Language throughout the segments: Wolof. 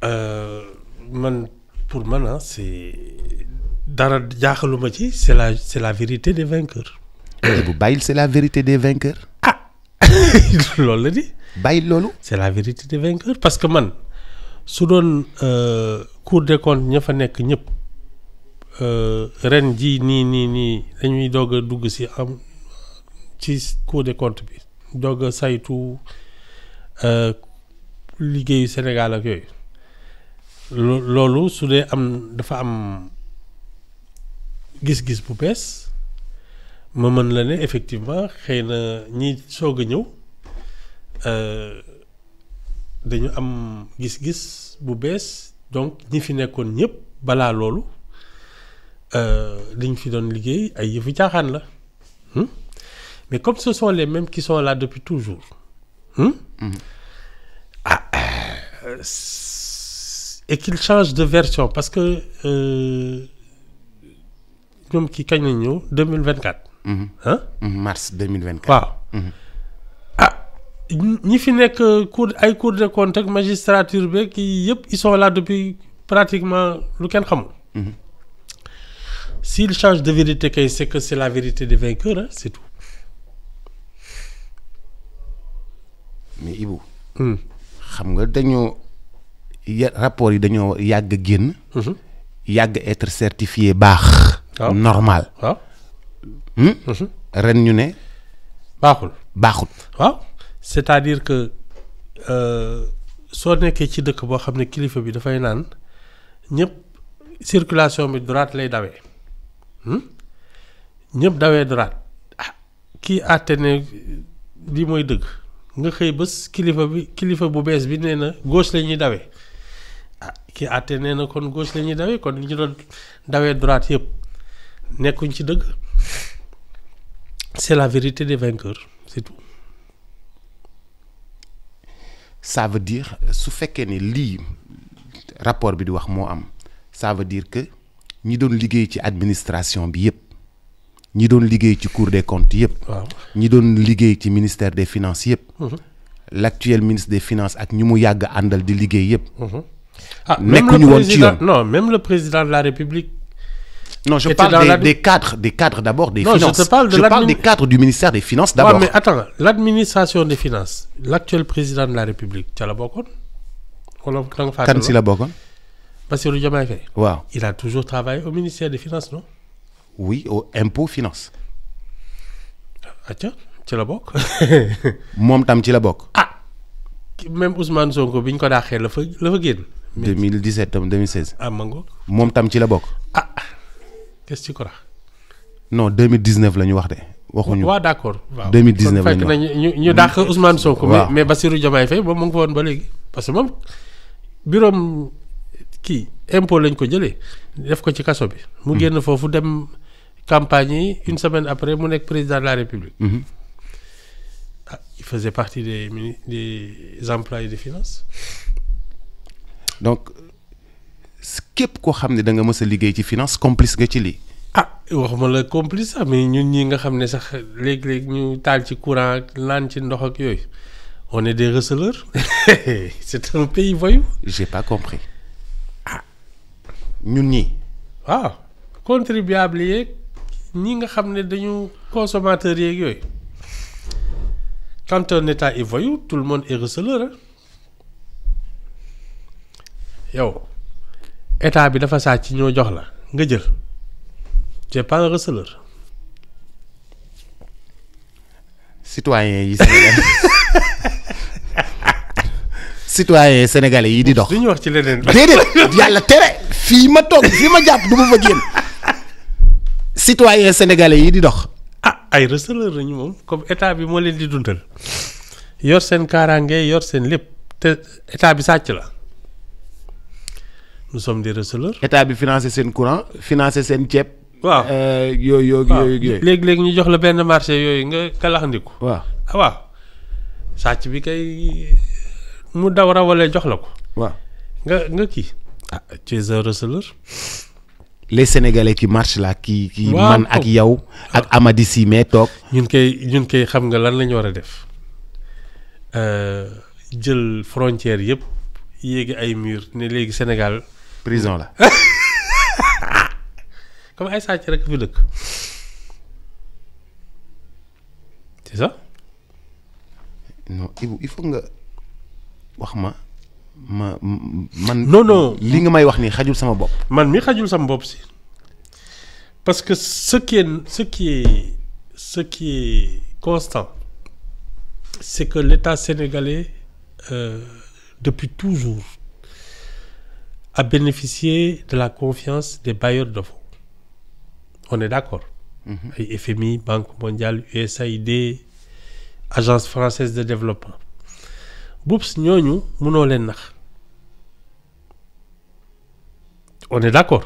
man pour man c'est dara jaaxaluma ci c'est la vérité des vainqueurs. bu bàyyil c'est la vérité des vainqueurs. loolu la di. bàyyil loolu. c'est la vérité des vainqueurs parce que man su doon Cour des comptes ña fa nekk ñëpp ren ji nii dañuy doog a dugg ci am ci Cour des comptes bi doog a saytu liggéeyu Sénégal ak yooyu loolu su dee dafa am gis-gis bu bees ma mën la ne effectivement xëy na ñi soog a ñëw dañu am gis-gis bu bees donc ñi fi nekkoon ñëpp balaa loolu liñ fi doon liggéey ay yëfu caaxaan la mais comme ce sont les mêmes qui sont là depuis toujours et qu'ils changent de version parce que ñoom kii kañ lañ ñëw 2024. mars 2024. waaw. ñi fi nekk cour des comptes ak magistrature beeg kii yëpp ils sont là depuis pratiquement lu kenn xamul. S'ils changent de vérité kay c'est que c'est la vérité des vainqueurs c'est tout. mais Ibou. xam nga dañoo rapport yi dañoo yàgg génn. yàgg être certifié baax. normal. waaw. ren ñu ne. baaxul. waaw c'est-à-dire que soo nekkee ci dëkk boo xam ne kilifa bi dafay naan ñëpp circulation bi droite lay dawee ñëpp dawee droite kii àtte ne lii mooy dëgg nga xëy bés kilifa bu bees bi nee na gauche la ñuy dawee kii àtte nee na kon gauche la ñuy dawee kon ñu doon dawee droite yëpp nekkuñ ci dëgg c'est la vérité des vainqueurs c'est tout. Ça veut dire su fekkee ne lii rapport bi di wax moo am ça veut dire que ñi doon liggéey ci administration bi yëpp ñi doon liggéey ci Cour des comptes yëpp. waaw ñi doon liggéey ci ministère des finances yëpp. l'actuel ministre des finances ak ñi mu yàgg àndal di liggéey yëpp. nekkuñu woon ci yoon non même le président de la République. Non, je parle des cadres d'abord des finances. Je parle des cadres du ministère des Finances d'abord. Ouais, mais attends, l'administration des finances, l'actuel président de la République, tu as la bokon? Kan si la bokon? Bassirou Diomaye Faye. Wow. Il a toujours travaillé au ministère des Finances, non? Oui, au impôt finance. Ah tiens, tu la bok? Mom tam ci la bok. Ah, même Ousmane Sonko biñ ko daxé la fa génn. 2017 tam 2016. Ah mango. Mom tam ci la bok. Ah. Qu'est-ce que tu crois? Non, 2019 la ñu wax de waxuñu. waaw d'accord. waaw 2019 la ñu wax ñu dàq Ousmane Sonko. mais Bassirou Diomaye Faye moom mu ngi fa woon ba léegi parce que moom bureau kii impôt lañ ko jëlee def ko ci kaso bi. mu génn foofu dem campagne yi une semaine après mu nekk président de la République. Il faisait partie des employés des finances. Donc. képp koo xam ne da nga mës a liggéey ci finance complice nga ci lii. waxuma la complice sax mais ñun ñi nga xam ne sax léegi ñu taal ci courant naan ci ndox ak yooyu on est des receleurs. C'est un pays voyou. J'ai pas compris. ñun ñi. waaw contribuable yeeg ñi nga xam ne dañu consommateurs yeeg yooyu quand un état est voyou tout le monde est receleur yow. état bi dafa sàcc ñoo jox la nga jël c'est pas un receleur. citoyen yi sénégalais yi di dox. du ñu wax ci leneen. déedéet yàlla tere fii ma toog fii ma jàpp du ma fa génn. citoyen sénégalais yi di dox. ay receleur lañu moom comme état bi moo leen di dundal yor seen kaaraange yor seen lépp te état bi sàcc la. Nous sommes des receleurs. État bi financer seen courant financer seen ceeb. waaw yooyu. léegi ñu jox la benn marché yooyu nga kalaxandiku. waaw waaw sàcc bi kay mu daw rawalee jox la ko. waaw nga kii. tu es un receleur. les Sénégalais qui marchent là qui man ak yow ak Amady Sy mais toog. ñun kay xam nga lan la ñu war a def jël frontière yëpp yéegi ay mur ne léegi Sénégal prison la. comme ay sàcc rek fi dëkk c'est ça. non Ibou il faut nga wax ma man. non li nga may wax nii xajul sama bopp. man mi xajul sama bopp si parce que ce qui est constant c'est que l'État sénégalais depuis toujours a bénéficié de la confiance des bailleurs de fonds. On est d'accord. Ay FMI, Banque mondiale, USAID, Agence française de développement. Boups ñooñu mënoo leen nax. On est d'accord.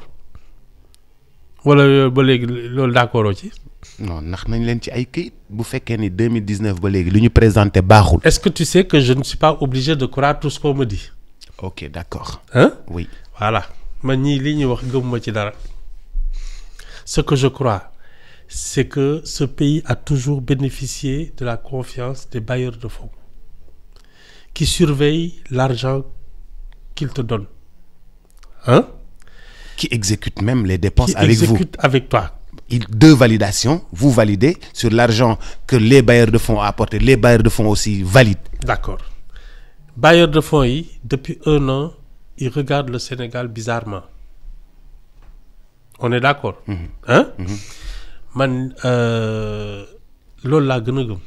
Wala ba léegi loolu d'accord ci. non nax nañ leen ci ay këyit bu fekkee ni 2019 ba léegi lu ñu présenté baaxul. Est-ce que tu sais que je ne suis pas obligé de croire tout ce qu'on me dit? ok d'accord. Hein? Oui. Voilà man ñii li ñuy wax gëmuma ci dara. Ce que je crois c'est que ce pays a toujours bénéficié de la confiance des bailleurs de fonds qui surveillent l'argent qu'ils te donnent. Hein? Qui exécute même les dépenses Qui avec vous. exécute avec toi. Deux validations, vous validez sur l'argent que les bailleurs de fonds ont apporté. Les bailleurs de fonds aussi valident. D'accord. Bailleurs de fonds yi depuis 1 an ils regardent le Sénégal bizarrement. On est d'accord. Hein? Man loolu laa gën a gëm.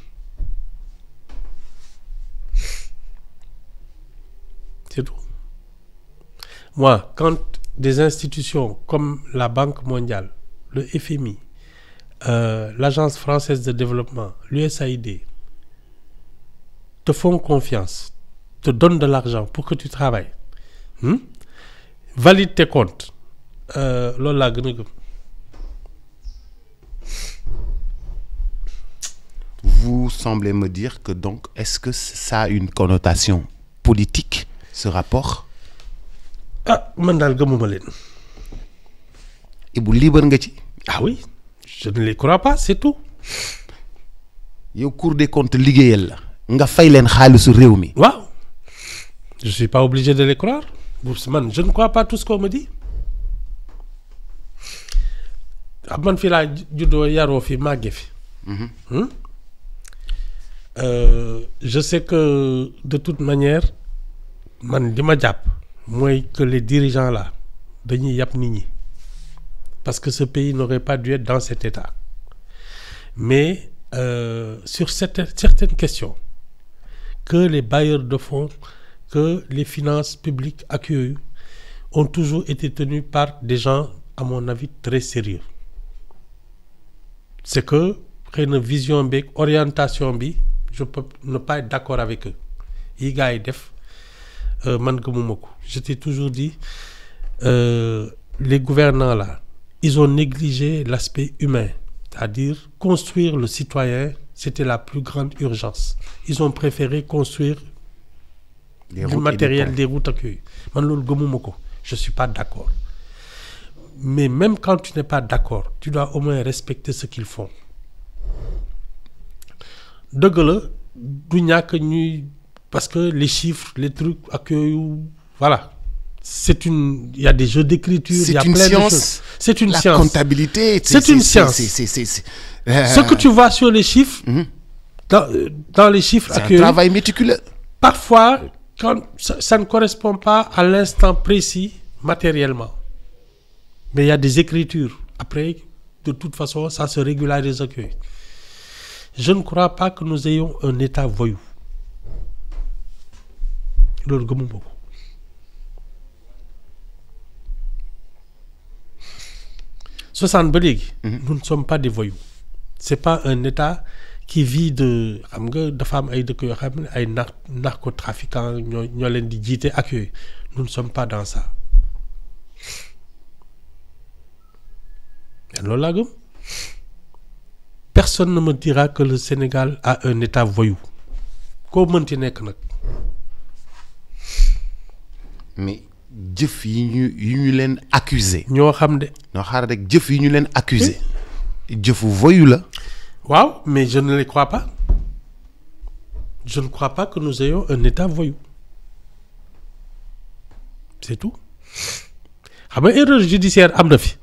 C'est tout. Moi quand des institutions comme la Banque mondiale, le FMI, l'Agence française de développement, l'USAID te font confiance, te donnent de l'argent pour que tu travailles, valide tes comptes, loolu laa gën a gëm. Vous semblez me dire que donc est-ce que ça a une connotation politique ce rapport? Ah man daal gëmuma leen. Ibou libre nga ci. Ah oui, je ne les crois pas, c'est tout. yow Cour des comptes liggéeyal la nga fay leen xaalisu réew mi. Waaw. Je suis pas obligé de les croire. Man je ne crois pas tout ce qu'on me dit. ah man fii laa juddoo yaroo fi màgge fi. Je sais que de toute manière man li ma jàpp mooy que les dirigeants là dañuy yàpp nit ñi parce que ce pays n'aurait pas dû être dans cet état mais sur certaines questions que les bailleurs de fonds, que les finances publiques ak yooyu ont toujours été tenues par des gens à mon avis très sérieux. C'est que xëy na vision bi orientation bi je peux ne pas être d'accord avec eux yi gars yi def man gëmuma ko. Je t'ai toujours dit les gouvernants là ils ont négligé l'aspect humain, c'est-à-dire construire le citoyen c'était la plus grande urgence. Ils ont préféré construire du matériel, des routes ak yooyu man loolu gëmuma ko. Je suis pas d'accord. Mais même quand tu n'es pas d'accord tu dois au moins respecter ce qu'ils font. Dëgg la du ñàkk ñuy parce que les chiffres les trucs ak yooyu voilà il y a des jeux d'écriture, il y a plein de choses. C'est une science. La comptabilité, c'est une science. Ce que tu vois sur les chiffres, dans les chiffres, c'est un travail méticuleux. Parfois, quand ça ne correspond pas à l'instant précis matériellement, mais il y a des écritures. Après, de toute façon, ça se régularise. Je ne crois pas que nous ayons un État voyou. Loolu gëmuma ko. Ba léegi. Nous ne sommes pas des voyous. C'est pas un État qui vit de xam nga dafa am ay dëkk yoo xam ne ay narcotrafiquants ñoo leen di jiite ak yooyu. Nous ne sommes pas dans ça. Loolu laa gëm. Personne ne me dira que le Sénégal a un État voyou. Koo mënti nekk nag. Mais jëf yi ñu leen accusé. ñoo xam de. ñoo xaar rek jëf yi ñu leen accusé. jëfu voyou la. waaw mais je ne les crois pas. Je ne crois pas que nous ayons un État voyou. c'est tout xam nga erreur judiciaire am na fi.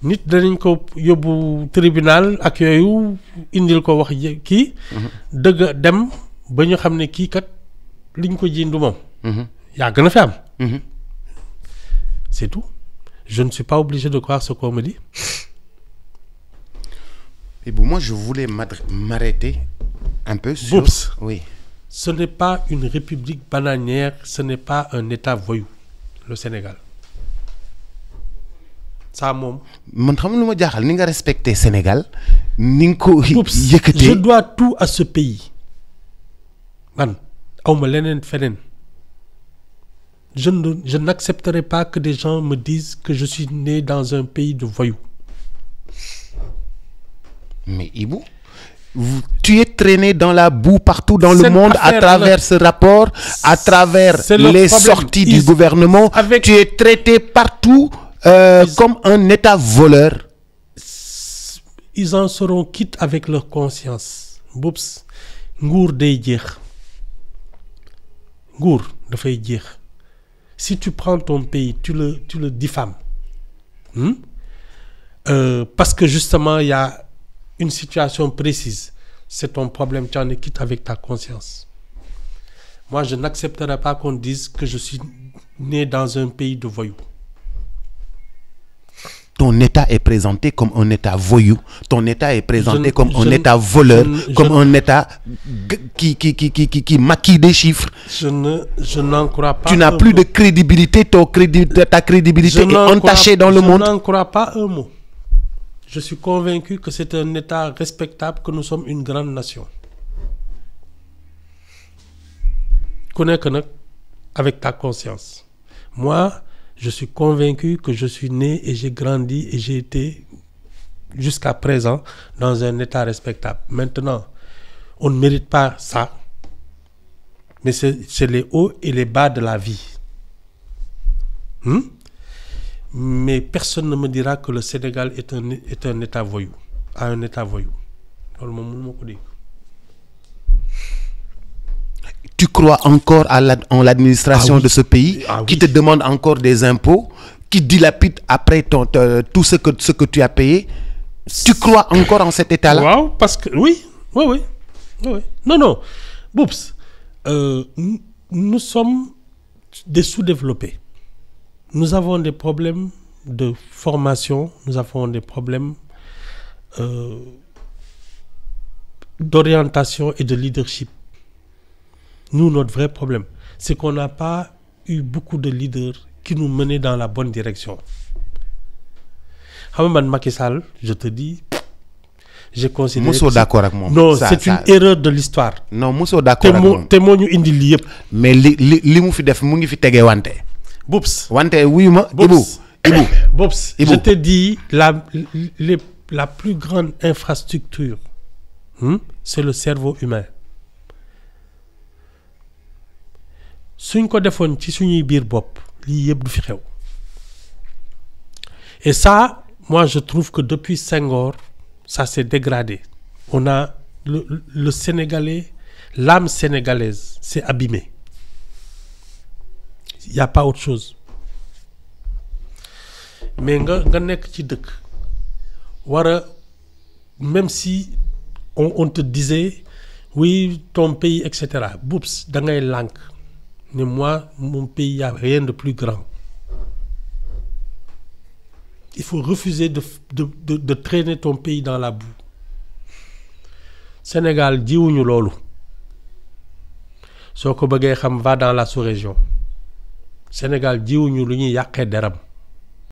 nit danañ ko yóbbu tribunal ak yooyu indil ko wax kii. dëgg dem ba ñu xam ne kii kat liñ ko jiin du moom. yàgg na fi am. c'est tout je ne suis pas obligé de croire ce qu'on me dit. Et bon, moi je voulais m'arrêter un peu sur. Boubs. Oui. Ce n'est pas une république bananière, ce n'est pas un État voyou, le Sénégal. Ça, moom. man xam lu ma jaaxal ni nga respecté Sénégal ni nga ko Boubs, yëkkatee. je dois tout à ce pays. Man, awma leneen feneen. Je n'accepterai pas que des gens me disent que je suis né dans un pays de voyous. Mais Ibou, tu es traîné dans la boue partout dans le Cette monde à affaire travers là, ce rapport, à travers c'est le les problème. sorties du gouvernement. Avec- Tu es traité partout comme un État voleur. Ils en seront quittes avec leur conscience. Boubs, nguur day jeex. Nguur dafay jeex. Si tu prends ton pays, tu le diffames. Parce que justement, il y a une situation précise. C'est ton problème, tu en es quitte avec ta conscience. Moi, je n'accepterai pas qu'on dise que je suis né dans un pays de voyous. Ton État est présenté comme un État voyou. Ton État est présenté comme un je- État voleur, je- comme un État qui maquille des chiffres. Je n'en crois pas. Tu n'as un plus mot. de crédibilité. Ta crédibilité est entachée dans le monde. Je n'en crois pas un mot. Je suis convaincu que c'est un État respectable, que nous sommes une grande nation. Connais que avec ta conscience. Moi, je suis convaincu que je suis né et j'ai grandi et j'ai été jusqu'à présent dans un État respectable. Maintenant, on ne mérite pas ça, mais c'est les hauts et les bas de la vie. Mais personne ne me dira que le Sénégal est un État voyou, un État voyou. Tu crois encore en l'administration de ce pays qui te demande encore des impôts, qui dilapide après tout ce que tu as payé. Tu crois encore en cet État-là? Wow, parce que oui. Non. Boubs, nous sommes des sous-développés. Nous avons des problèmes de formation, nous avons des problèmes d'orientation et de leadership. Nous, notre vrai problème, c'est qu'on n'a pas eu beaucoup de leaders qui nous menaient dans la bonne direction. Macky Sall, je te dis, j'ai considéré... Mousso d'accord avec moi. Non, c'est une erreur de l'histoire. Non, Mousso d'accord avec moi. Te moo ñu indi lii yëpp. Mais li mu fi def mu ngi fi tege wante. Boubs. Wante wuyu ma. Ibou. Boubs, je te dis, la plus grande infrastructure, c'est le cerveau humain. Suñ ko defoon ci suñuy biir bopp lii yëpp du fi xew. Et ça, moi je trouve que depuis Senghor, ça s'est dégradé. On a le Sénégalais, l'âme sénégalaise s'est abîmée. Il n'y a pas autre chose. Mais nga nekk ci dëkk même si on te disait oui ton pays etc. Boubs da ngay lànk. Mais moi, mon pays, il n'y a rien de plus grand. Il faut refuser de traîner ton pays dans la boue. Sénégal, jiwuñu loolu. Soo ko bëggee xam, va dans la sous-région. Sénégal, jiwuñu lu ñuy yàqee deram.